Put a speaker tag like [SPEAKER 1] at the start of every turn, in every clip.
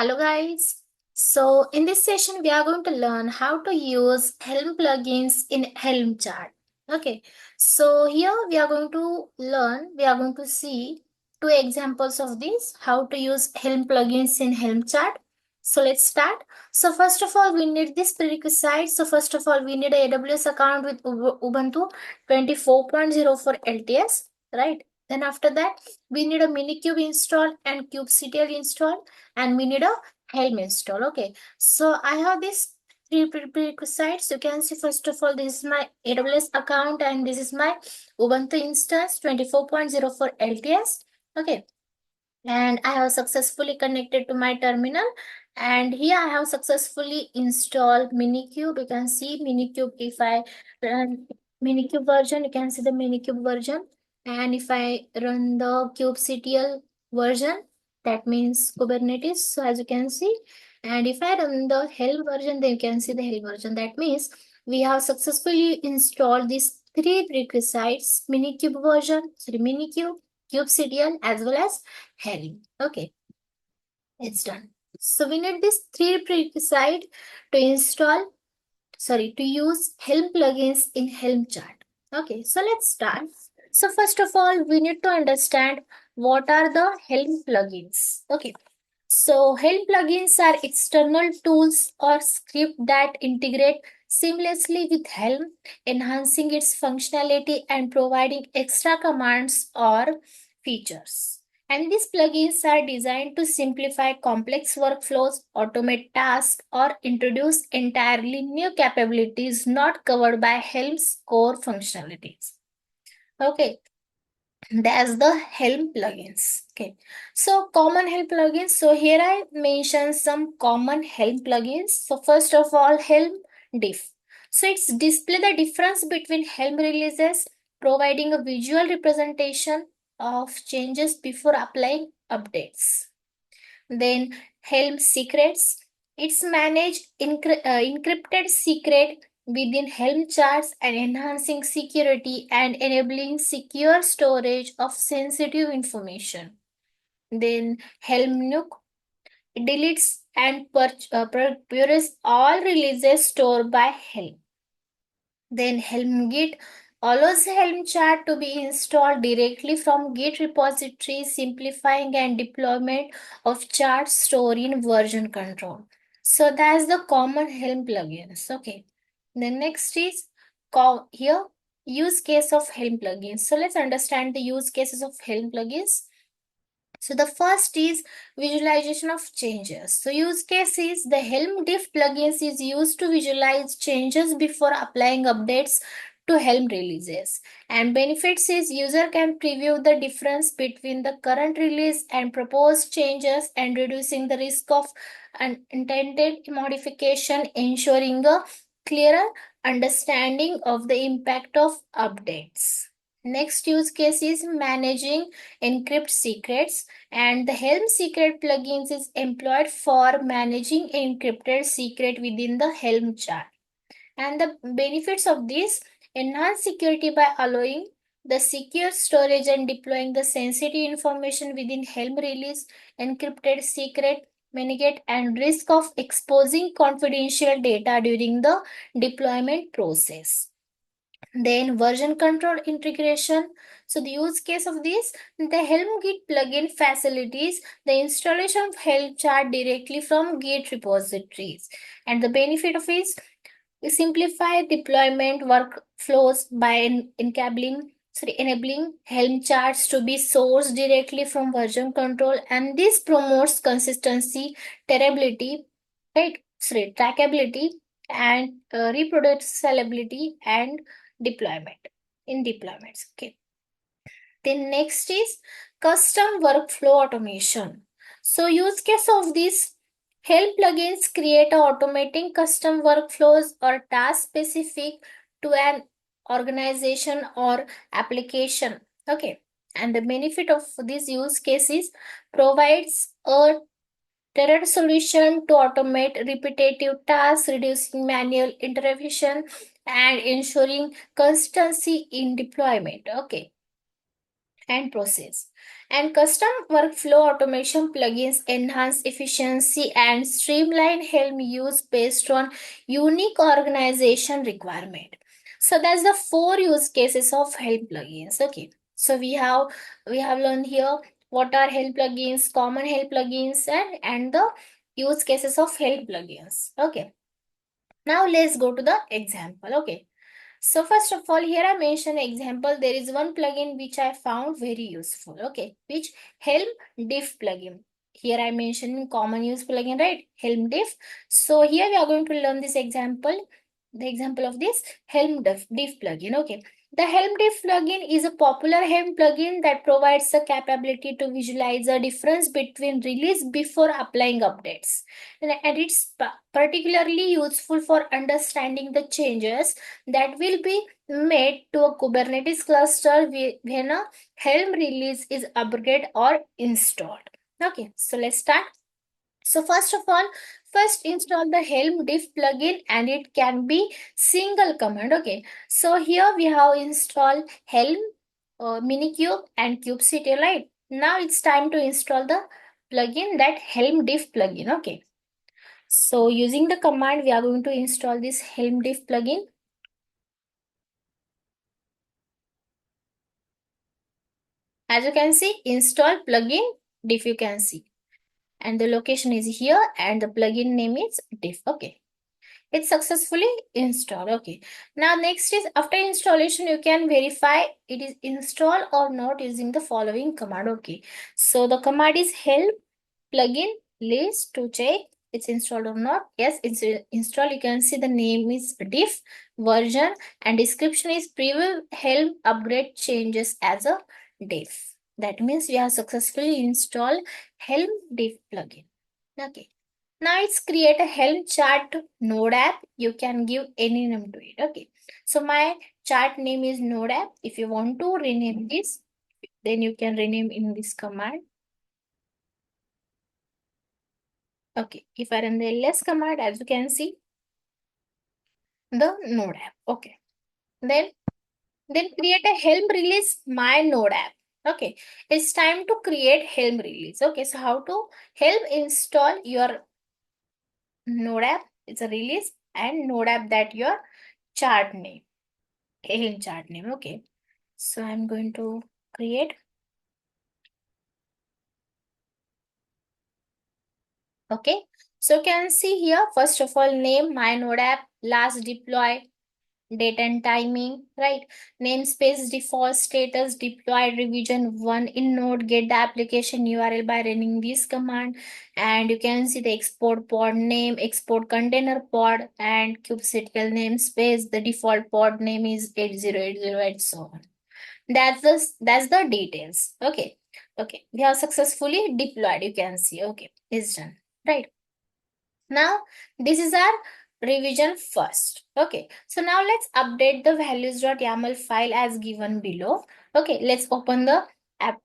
[SPEAKER 1] Hello guys. So in this session we are going to learn how to use Helm plugins in Helm Chart. Okay. So here we are going to see two examples of this, how to use Helm plugins in Helm Chart. So let's start. So first of all, we need this prerequisite. So first of all, we need a AWS account with Ubuntu 24.0 for LTS, right? Then after that, we need a Minikube install and kubectl install, and we need a Helm install. Okay, so I have these three prerequisites. You can see, first of all, this is my AWS account and this is my Ubuntu instance 24.0 for LTS. Okay, and I have successfully connected to my terminal, and here I have successfully installed Minikube. You can see Minikube. If I run Minikube version, you can see the Minikube version, and if I run the kubectl version, that means Kubernetes. So as you can see, and if I run the Helm version, then you can see the Helm version. That means we have successfully installed these three prerequisites: Minikube version, sorry, Minikube, kubectl, as well as Helm. Okay, it's done. So we need this three prerequisite to install, to use Helm plugins in Helm Chart. Okay, so let's start. So first of all, we need to understand what are the Helm plugins. Okay, so Helm plugins are external tools or scripts that integrate seamlessly with Helm, enhancing its functionality and providing extra commands or features. And these plugins are designed to simplify complex workflows, automate tasks, or introduce entirely new capabilities not covered by Helm's core functionalities. Okay, that's the Helm plugins. Okay, so common Helm plugins. So here I mention some common Helm plugins. So first of all, Helm diff. So it's display the difference between Helm releases, providing a visual representation of changes before applying updates. Then Helm secrets. It's manage encrypted secret within Helm charts and enhancing security and enabling secure storage of sensitive information. Then Helm nuke deletes and purges all releases stored by Helm. Then Helm Git allows Helm chart to be installed directly from Git repository, simplifying and deployment of charts stored in version control. So that's the common Helm plugins. Okay. The next is here use case of Helm plugins. So let's understand the use cases of Helm plugins. So the first is visualization of changes. So use case is the Helm diff plugins is used to visualize changes before applying updates to Helm releases. And benefits is user can preview the difference between the current release and proposed changes and reducing the risk of unintended modification, ensuring a clearer understanding of the impact of updates. Next use case is managing encrypt secrets, and the Helm secret plugins is employed for managing encrypted secret within the Helm chart. And the benefits of this: enhance security by allowing the secure storage and deploying the sensitive information within Helm release, encrypted secret, mitigate and risk of exposing confidential data during the deployment process. Then version control integration. So the use case of this, the Helm Git plugin facilitates the installation of Helm chart directly from Git repositories. And the benefit of is simplify deployment workflows by enabling Helm charts to be sourced directly from version control, and this promotes consistency, trackability, and reproducibility and deployment in deployments. Okay. Then next is custom workflow automation. So use case of this, Helm plugins create automating custom workflows or task specific to an organization or application. Okay. And the benefit of this use case is provides a tailored solution to automate repetitive tasks, reducing manual intervention and ensuring consistency in deployment. Okay, and process. And custom workflow automation plugins enhance efficiency and streamline Helm use based on unique organization requirement. So that's the four use cases of Helm plugins. Okay. So we have learned here what are Helm plugins, common Helm plugins, and the use cases of Helm plugins. Okay. Now let's go to the example. Okay. So first of all, here I mention example. There is one plugin which I found very useful. Okay, which Helm Diff plugin. Here I mentioned common use plugin, right? Helm Diff. So here we are going to learn this example. The example of this Diff plugin. Okay. The Helm Diff plugin is a popular Helm plugin that provides the capability to visualize the difference between release before applying updates. And it's particularly useful for understanding the changes that will be made to a Kubernetes cluster when a Helm release is upgraded or installed. Okay, so let's start. So first of all, first install the Helm diff plugin and it can be single command. Okay, so here we have installed Helm, Minikube and kubectl, right? Now it's time to install the plugin, that Helm diff plugin. Okay, so using the command, we are going to install this Helm diff plugin. As you can see, install plugin diff you can see. And the location is here and the plugin name is diff. Okay. It's successfully installed. Okay. Now next is after installation, you can verify it is installed or not using the following command. Okay. So the command is helm plugin list to check it's installed or not. Yes, it's installed. You can see the name is diff, version and description is preview helm upgrade changes as a diff. That means we have successfully installed Helm diff plugin. Okay. Now it's create a Helm chart node app. You can give any name to it. Okay. So my chart name is node app. If you want to rename this, then you can rename in this command. Okay, if I run the ls command, as you can see, the node app. Okay, then create a Helm release my node app. Okay, it's time to create Helm release. Okay, so how to Helm install your node app? It's a release and node app that your chart name, Helm chart name. Okay, so I'm going to create. Okay, so you can see here first of all name my node app, last deploy, date and timing, right? Namespace default status deployed revision 1 in node, get the application URL by running this command, and you can see the export pod name, export container pod, and kubectl namespace. The default pod name is 8080 and so on. That's the details. Okay. Okay. We have successfully deployed. You can see. Okay. It's done. Right. Now, this is our revision first. Okay, so now let's update the values.yaml file as given below. Okay, let's open the app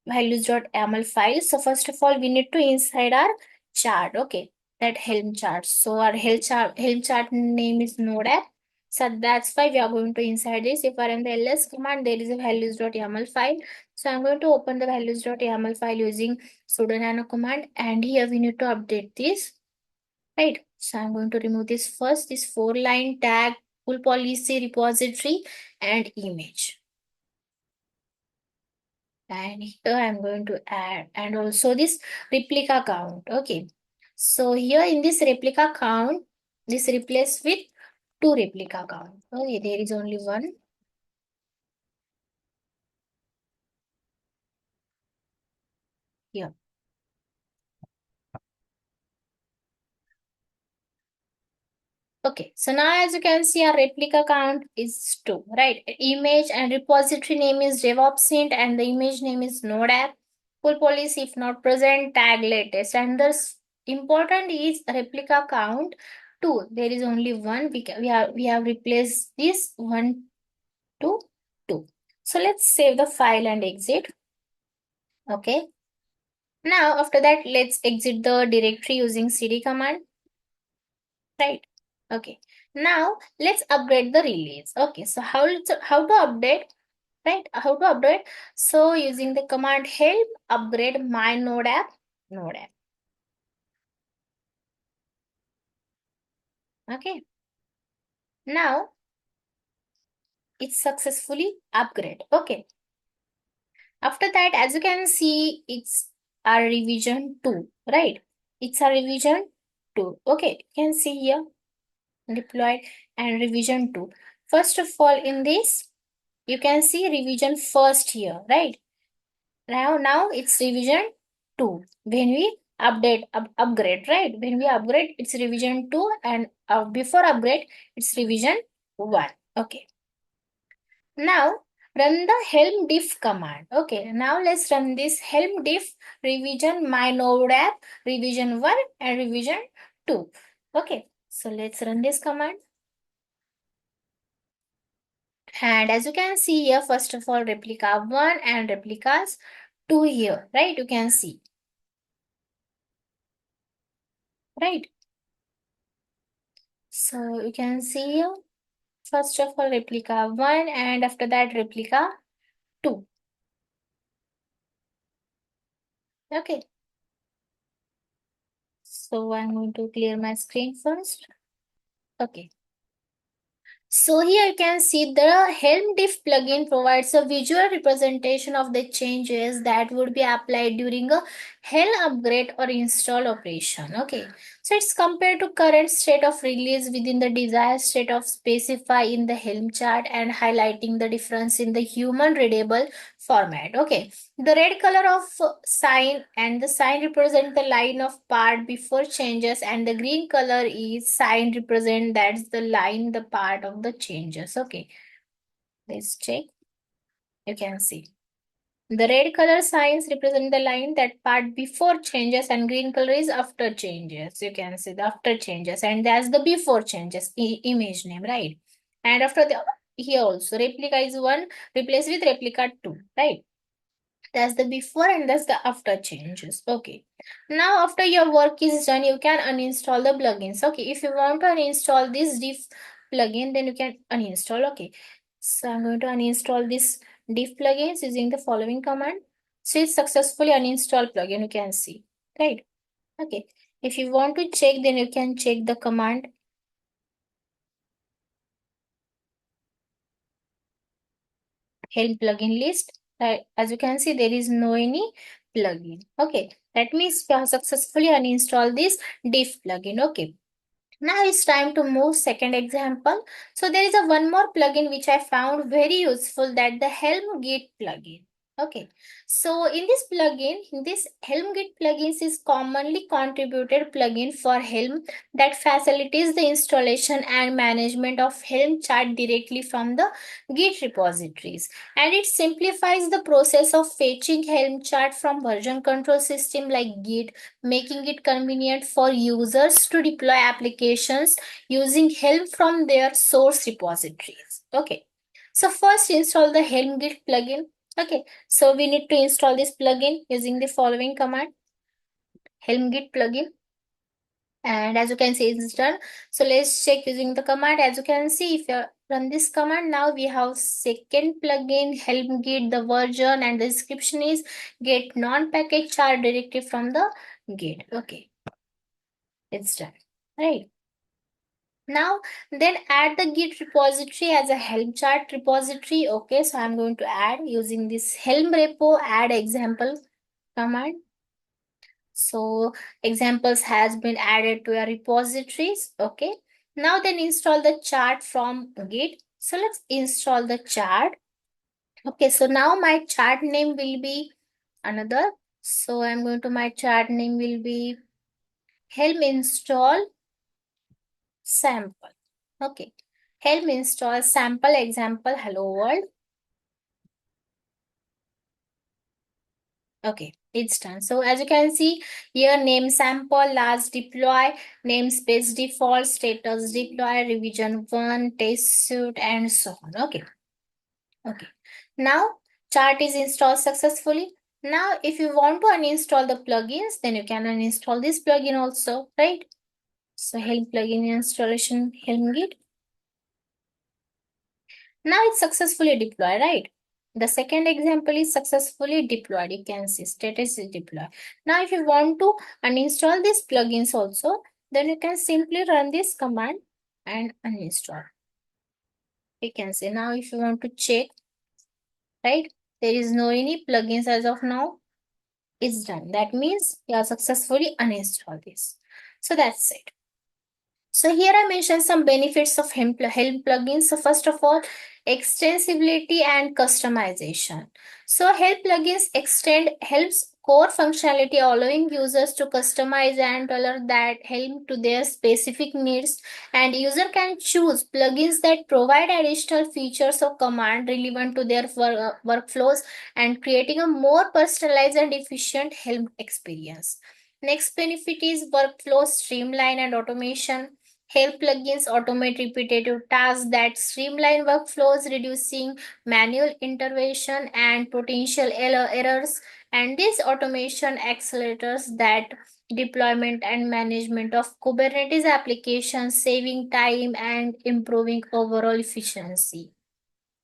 [SPEAKER 1] values.yaml file. So first of all, we need to inside our chart. Okay, that Helm chart. So our Helm chart name is node app. So that's why we are going to inside this. If I run the ls command, there is a values.yaml file. So I'm going to open the values.yaml file using sudo nano command, and here we need to update this. Right. So I'm going to remove this first, this 4-line tag, full policy repository and image. And here I'm going to add, and also this replica count. Okay. So here in this replica count, this replace with 2 replica count. Okay, there is only one. Here. Okay, so now as you can see, our replica count is 2, right? Image and repository name is DevOps int and the image name is node app. Full policy if not present, tag latest. And the important is replica count 2. There is only one. We have replaced this 1 to 2. So let's save the file and exit. Okay. Now after that, let's exit the directory using cd command. Right. Okay. Now let's upgrade the release. Okay. So how to update? right? How to update? So using the command help upgrade my node app. Okay. Now it's successfully upgrade. Okay. After that, as you can see, it's a revision 2, right? It's a revision 2. Okay, you can see here deployed and revision 2. First of all, in this, you can see revision first here, right? Now it's revision 2. When we upgrade, right? When we upgrade, it's revision 2, and before upgrade, it's revision 1. Okay. Now run the Helm diff command. Okay, now let's run this Helm diff revision my node app, revision 1 and revision 2. Okay, so let's run this command. And as you can see here, first of all, replica 1 and replicas 2 here, right? You can see, right? So you can see here, first of all, replica 1 and after that, replica 2. Okay, so I'm going to clear my screen first. Okay. So here you can see the Helm Diff plugin provides a visual representation of the changes that would be applied during a Helm upgrade or install operation. Okay, so it's compared to current state of release within the desired state of specify in the Helm chart and highlighting the difference in the human readable format. Okay, the red color of sign and the sign represent the line of part before changes, and the green color is sign represent that's the line the part of the changes. Okay, let's check. You can see the red color signs represent the line that part before changes, and green color is after changes. You can see the after changes, and that's the before changes image name, right? And after the here also replica is 1 replaced with replica 2, right? That's the before and that's the after changes. Okay. Now after your work is done, you can uninstall the plugins. Okay. If you want to uninstall this diff plugin, then you can uninstall. Okay. So I'm going to uninstall this diff plugins using the following command. So it's successfully uninstalled plugin. You can see, right? Okay. If you want to check, then you can check the command Helm plugin list. As you can see, there is no any plugin. Okay, that means we have successfully uninstalled this diff plugin. Okay. Now it's time to move second example. So there is a one more plugin which I found very useful, that the Helm Git plugin. Okay, so in this Helm Git plugins is commonly contributed plugin for Helm that facilitates the installation and management of Helm chart directly from the Git repositories, and it simplifies the process of fetching Helm chart from version control system like Git, making it convenient for users to deploy applications using Helm from their source repositories. Okay, so first install the Helm Git plugin. Okay, so we need to install this plugin using the following command, Helm Git plugin. And as you can see, it's done. So let's check using the command. As you can see, if you run this command, now we have second plugin, Helm Git, the version and the description is get non-package chart directly from the Git. Okay, it's done, right? Now, then add the Git repository as a Helm chart repository. Okay, so I'm going to add using this Helm repo add example command. So examples has been added to your repositories. Okay, now then install the chart from Git. So let's install the chart. Okay, so now my chart name will be another. So I'm going to my chart name will be Helm install sample. Okay, Helm install sample example hello world. Okay, it's done. So as you can see here, name sample, last deploy, namespace default, status deploy, revision 1, test suite, and so on. Okay. Okay. Now chart is installed successfully. Now if you want to uninstall the plugins, then you can uninstall this plugin also, right? So Helm plugin installation, Helm Git. Now it's successfully deployed, right? The second example is successfully deployed. You can see status is deployed. Now, if you want to uninstall these plugins also, then you can simply run this command and uninstall. You can see now if you want to check, right? There is no any plugins as of now. It's done. That means you have successfully uninstalled this. So that's it. So here I mentioned some benefits of Helm plugins. So first of all, extensibility and customization. So Helm plugins extend Helm's core functionality, allowing users to customize and tailor that Helm to their specific needs. And user can choose plugins that provide additional features or command relevant to their workflows and creating a more personalized and efficient Helm experience. Next benefit is workflow streamline and automation. Helm plugins automate repetitive tasks that streamline workflows, reducing manual intervention and potential errors. And this automation accelerates that deployment and management of Kubernetes applications, saving time and improving overall efficiency.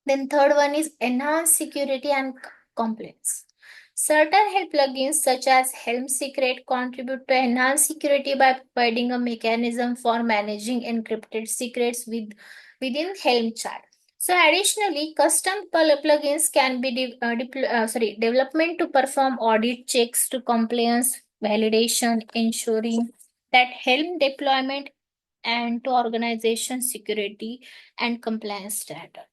[SPEAKER 1] Then third one is enhanced security and compliance. Certain Helm plugins such as Helm Secret contribute to enhanced security by providing a mechanism for managing encrypted secrets within Helm Chart. So additionally, custom plugins can be development to perform audit checks to compliance validation, ensuring that Helm deployment and to organization security and compliance standards.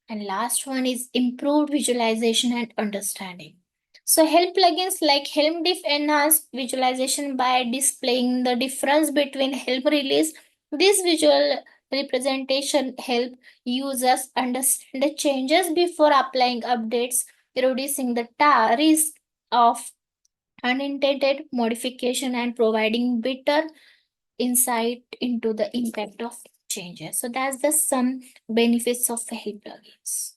[SPEAKER 1] And last one is improved visualization and understanding. So Helm plugins like Helm Diff enhance visualization by displaying the difference between Helm release. This visual representation help users understand the changes before applying updates, reducing the risk of unintended modification and providing better insight into the impact of changes. So that's the some benefits of Helm plugins.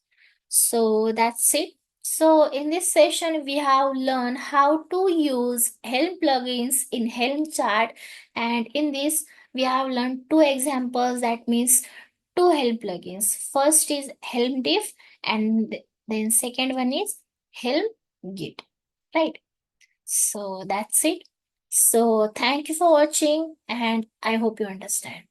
[SPEAKER 1] So that's it. So in this session, we have learned how to use Helm plugins in Helm Chart, and in this we have learned two examples. That means two Helm plugins. First is Helm Diff, and then second one is Helm Git. Right. So that's it. So thank you for watching, and I hope you understand.